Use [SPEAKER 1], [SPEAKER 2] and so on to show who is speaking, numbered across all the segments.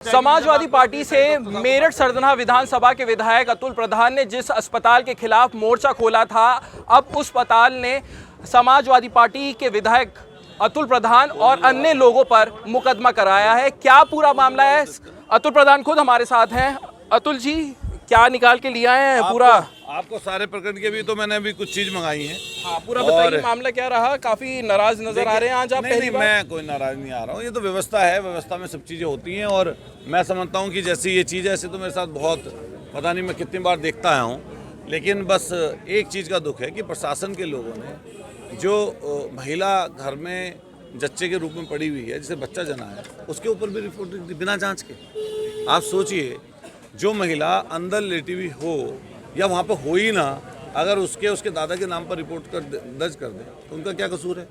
[SPEAKER 1] Samajwadi party से मेरठ सरदना विधानसभा के विधायक अतुल प्रधान ने जिस अस्पताल के खिलाफ मोर्चा खोला था, अब उस अस्पताल ने समाजवादी पार्टी के विधायक अतुल प्रधान और अन्य लोगों पर मुकदमा कराया है। क्या पूरा मामला है? अतुल प्रधान खुद हमारे साथ हैं। अतुल जी, क्या निकाल के लिए आए हैं पूरा?
[SPEAKER 2] आपको सारे प्रकरण के भी तो मैंने अभी कुछ चीज मंगाई है।
[SPEAKER 1] हाँ, पूरा बताइए मामला क्या रहा। काफी नाराज नजर आ रहे हैं आज आप।
[SPEAKER 2] नहीं, मैं कोई नाराज नहीं आ रहा हूँ। ये तो व्यवस्था है, व्यवस्था में सब चीजें होती हैं और मैं समझता हूँ कि जैसी ये चीज़ है ऐसे तो मेरे साथ बहुत पता नहीं मैं कितनी बार देखता आया हूँ। लेकिन बस एक चीज़ का दुख है कि प्रशासन के लोगों ने जो महिला घर में जच्चे के रूप में पड़ी हुई है, जिसे बच्चा जना है, उसके ऊपर भी रिपोर्ट बिना जाँच के। आप सोचिए, जो महिला अंदर लेटी हुई हो या वहाँ पर हो ही ना, अगर उसके दादा के नाम पर रिपोर्ट दर्ज कर दें तो उनका क्या कसूर है?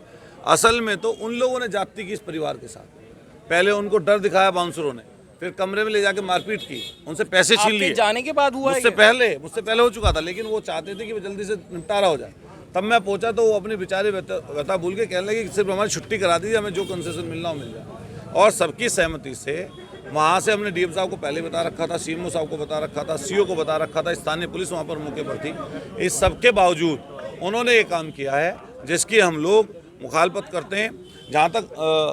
[SPEAKER 2] असल में तो उन लोगों ने जाति की इस परिवार के साथ पहले उनको डर दिखाया बाउंसरों ने, फिर कमरे में ले जाके मारपीट की, उनसे पैसे छीन लिए।
[SPEAKER 1] जाने के बाद हुआ?
[SPEAKER 2] मुझसे पहले हो चुका था, लेकिन वो चाहते थे कि वो जल्दी से निपटारा हो जाए। तब मैं पहुंचा तो वो अपने बेचारे व्यथा भूल के कहने लगे कि सिर्फ हमारी छुट्टी करा दीजिए, हमें जो कंसेशन मिलना हो मिल जाए। और सबकी सहमति से वहाँ से हमने डीएम साहब को पहले बता रखा था, सीएमओ साहब को बता रखा था, सीओ को बता रखा था, स्थानीय पुलिस वहाँ पर मौके पर थी। इस सबके बावजूद उन्होंने ये काम किया है जिसकी हम लोग मुखालफत करते हैं। जहाँ तक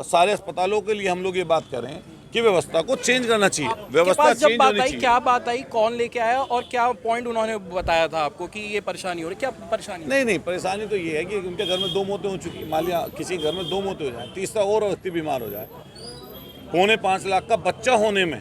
[SPEAKER 2] सारे अस्पतालों के लिए हम लोग ये बात कर रहे हैं कि व्यवस्था को चेंज करना चाहिए, व्यवस्था चेंज होनी चाहिए।
[SPEAKER 1] क्या बात आई, कौन लेके आया और क्या पॉइंट उन्होंने बताया था आपको कि ये परेशानी हो रही? क्या परेशानी?
[SPEAKER 2] नहीं, परेशानी तो ये है कि उनके घर में 2 मौतें हो चुकी। मान लिया किसी घर में 2 मौतें हो जाए, तीसरा और व्यक्ति बीमार हो जाए, 4.25 लाख का बच्चा होने में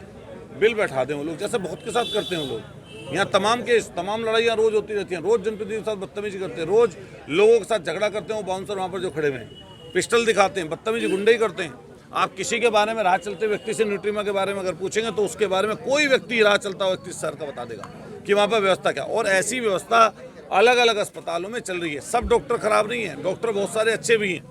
[SPEAKER 2] बिल बैठा दें वो लोग, जैसे बहुत के साथ करते हैं वो लोग। यहाँ तमाम लड़ाइयाँ रोज होती रहती हैं, रोज जनप्रतिनिधियों के साथ बदतमीजी करते हैं, रोज लोगों के साथ झगड़ा करते हैं। वो बाउंसर वहाँ पर जो खड़े हुए हैं पिस्टल दिखाते हैं, बदतमीजी गुंडे करते हैं। आप किसी के बारे में, राह चलते व्यक्ति से न्यूट्रीमा के बारे में अगर पूछेंगे तो उसके बारे में कोई व्यक्ति राह चलता व्यक्ति सर का बता देगा कि वहाँ पर व्यवस्था क्या। और ऐसी व्यवस्था अलग अलग अस्पतालों में चल रही है। सब डॉक्टर खराब नहीं है, डॉक्टर बहुत सारे अच्छे भी हैं,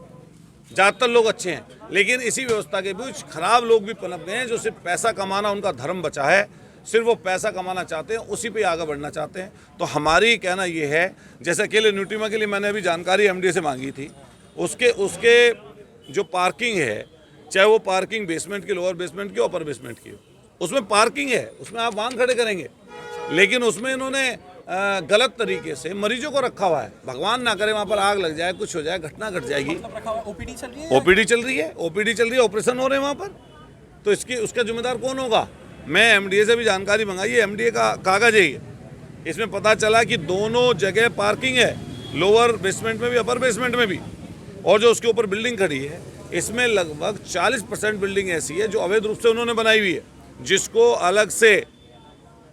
[SPEAKER 2] ज़्यादातर लोग अच्छे हैं, लेकिन इसी व्यवस्था के बीच खराब लोग भी पनप गए हैं जो सिर्फ पैसा कमाना उनका धर्म बचा है, सिर्फ वो पैसा कमाना चाहते हैं, उसी पे आगे बढ़ना चाहते हैं। तो हमारी कहना ये है, जैसे अकेले न्यूट्रीमा के लिए मैंने अभी जानकारी एमडी से मांगी थी, उसके जो पार्किंग है, चाहे वो पार्किंग बेसमेंट की, लोअर बेसमेंट की, अपर बेसमेंट की, उसमें पार्किंग है, उसमें आप वाहन खड़े करेंगे, लेकिन उसमें इन्होंने गलत तरीके से मरीजों को रखा हुआ है। भगवान ना करे वहाँ पर आग लग जाए, कुछ हो जाए, घटना घट जाएगी।
[SPEAKER 1] ओपीडी चल रही
[SPEAKER 2] है, ऑपरेशन हो रहे हैं वहाँ पर, तो उसका जिम्मेदार कौन होगा? मैं एमडीए से भी जानकारी मंगाई है, एमडीए का कागज है ये, इसमें पता चला कि दोनों जगह पार्किंग है, लोअर बेसमेंट में भी, अपर बेसमेंट में भी। और जो उसके ऊपर बिल्डिंग खड़ी है, इसमें लगभग 40% बिल्डिंग ऐसी है जो अवैध रूप से उन्होंने बनाई हुई है, जिसको अलग से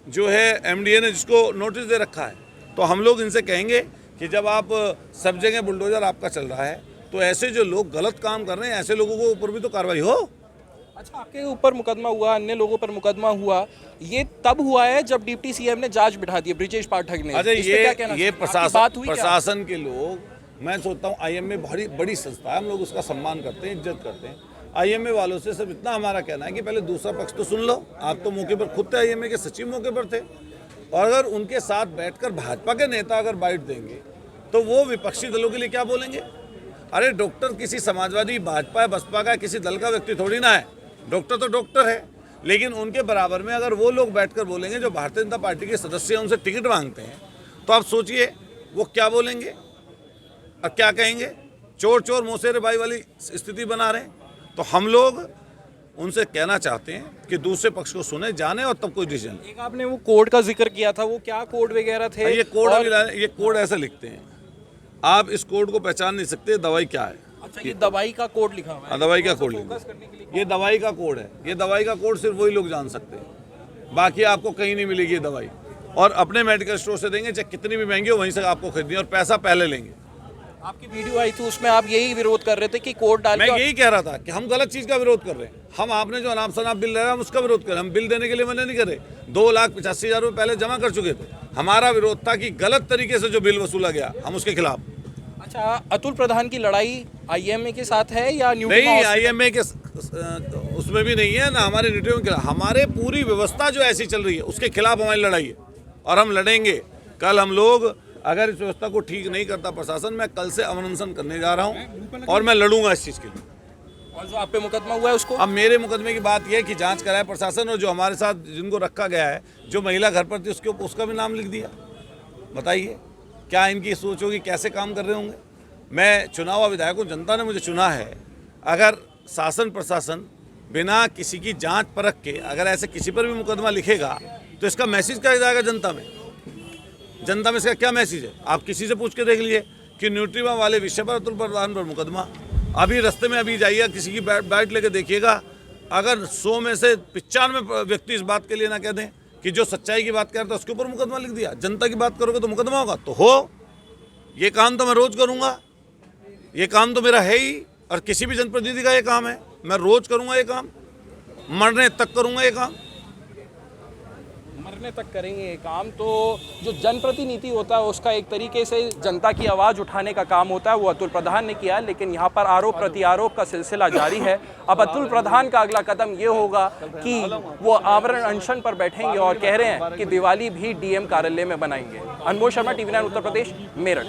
[SPEAKER 2] जो है एमडीए ने जिसको नोटिस दे रखा है। तो हम लोग इनसे कहेंगे कि जब आप सब जगह बुलडोजर आपका चल रहा है, तो ऐसे जो लोग गलत काम कर रहे हैं, ऐसे लोगों के ऊपर भी तो कार्रवाई हो।
[SPEAKER 1] अच्छा, आपके ऊपर मुकदमा हुआ, अन्य लोगों पर मुकदमा हुआ, ये तब हुआ है जब डिप्टी सीएम ने जांच बिठा दी, ब्रिजेश पाठक ने।
[SPEAKER 2] अच्छा, ये प्रशासन के लोग, मैं सोचता हूँ आईएमए बड़ी संस्था है, हम लोग उसका सम्मान करते हैं, इज्जत करते हैं। आईएमए वालों से सिर्फ इतना हमारा कहना है कि पहले दूसरा पक्ष तो सुन लो। आप तो मौके पर खुद थे, आईएमए के सचिव मौके पर थे, और अगर उनके साथ बैठकर भाजपा के नेता अगर बाइट देंगे तो वो विपक्षी दलों के लिए क्या बोलेंगे? अरे डॉक्टर किसी समाजवादी, भाजपा, बसपा का किसी दल का व्यक्ति थोड़ी ना है, डॉक्टर तो डॉक्टर है। लेकिन उनके बराबर में अगर वो लोग बैठकर बोलेंगे जो भारतीय जनता पार्टी के सदस्य उनसे टिकट मांगते हैं, तो आप सोचिए वो क्या बोलेंगे और क्या कहेंगे? चोर चोर मोसेरे भाई वाली स्थिति बना रहे हैं। तो हम लोग उनसे कहना चाहते हैं कि दूसरे पक्ष को सुने, जाने और तब कोई डिसीजन।
[SPEAKER 1] एक आपने वो कोड का जिक्र किया था, वो क्या कोड वगैरह थे?
[SPEAKER 2] ये कोड ऐसे लिखते हैं, आप इस कोड को पहचान नहीं सकते, दवाई क्या है।
[SPEAKER 1] अच्छा, ये दवाई का कोड लिखा हुआ है?
[SPEAKER 2] दवाई का कोड लिखा है, ये दवाई का कोड है। ये दवाई का कोड सिर्फ वही लोग जान सकते हैं, बाकी आपको कहीं नहीं मिलेगी ये दवाई। और अपने मेडिकल स्टोर से देंगे, चाहे कितनी भी महंगी हो, वहीं से आपको खरीदेंगे और पैसा पहले लेंगे।
[SPEAKER 1] आपकी वीडियो आई थी, उसमें आप यही विरोध कर रहे थे कि कोड डाल।
[SPEAKER 2] मैं यही कह रहा था कि हम गलत चीज का विरोध कर रहे हैं। हम आपने जो अनाप शनाप बिल ले रहे हैं, हम उसका विरोध कर रहे हैं। हम बिल देने के लिए मना नहीं कर रहे। 2,85,000 रुपये पहले जमा कर चुके थे। हमारा विरोध था कि गलत तरीके से जो बिल वसूला गया, हम उसके खिलाफ।
[SPEAKER 1] अच्छा, अतुल प्रधान की लड़ाई आईएमए के साथ है या
[SPEAKER 2] नहीं? आईएमए के उसमें भी नहीं है ना, हमारे न्यूट्रीमा के खिलाफ। हमारे पूरी व्यवस्था जो ऐसी चल रही है उसके खिलाफ हमारी लड़ाई है और हम लड़ेंगे। कल हम लोग, अगर इस व्यवस्था को ठीक नहीं करता प्रशासन, मैं कल से अमन अनशन करने जा रहा हूं और मैं लड़ूंगा इस चीज़ के लिए।
[SPEAKER 1] और जो आप पे मुकदमा हुआ है उसको
[SPEAKER 2] अब मेरे मुकदमे की बात यह है कि जांच कराए प्रशासन, और जो हमारे साथ जिनको रखा गया है, जो महिला घर पर थी उसके ऊपर उसका भी नाम लिख दिया। बताइए क्या इनकी सोच होगी, कैसे काम कर रहे होंगे। मैं चुना हुआ विधायक हूँ, जनता ने मुझे चुना है। अगर शासन प्रशासन बिना किसी की जांच परख के अगर ऐसे किसी पर भी मुकदमा लिखेगा तो इसका मैसेज क्या जाएगा जनता में? जनता में इसका क्या मैसेज है? आप किसी से पूछ के देख लीजिए कि न्यूट्रीमा वाले विषय पर अतुल प्रधान पर मुकदमा। अभी रास्ते में अभी जाइएगा, किसी की बैट लेके देखिएगा, अगर 100 में से 95 व्यक्ति इस बात के लिए ना कह दें कि जो सच्चाई की बात कर रहा था उसके ऊपर मुकदमा लिख दिया। जनता की बात करोगे तो मुकदमा होगा तो हो। ये काम तो मैं रोज करूँगा, ये काम तो मेरा है ही, और किसी भी जनप्रतिनिधि का ये काम है। मैं रोज करूँगा ये काम, मरने तक करूँगा ये काम।
[SPEAKER 1] मरने तक करेंगे ये काम। तो जो जनप्रतिनिधि होता है उसका एक तरीके से जनता की आवाज़ उठाने का काम होता है, वो अतुल प्रधान ने किया। लेकिन यहाँ पर आरोप प्रत्यारोप का सिलसिला जारी है। अब अतुल प्रधान का अगला कदम ये होगा कि वो आवरण अनशन पर बैठेंगे और कह रहे हैं कि दिवाली भी डीएम कार्यालय में बनाएंगे। अनमोल शर्मा, TV9 उत्तर प्रदेश, मेरठ।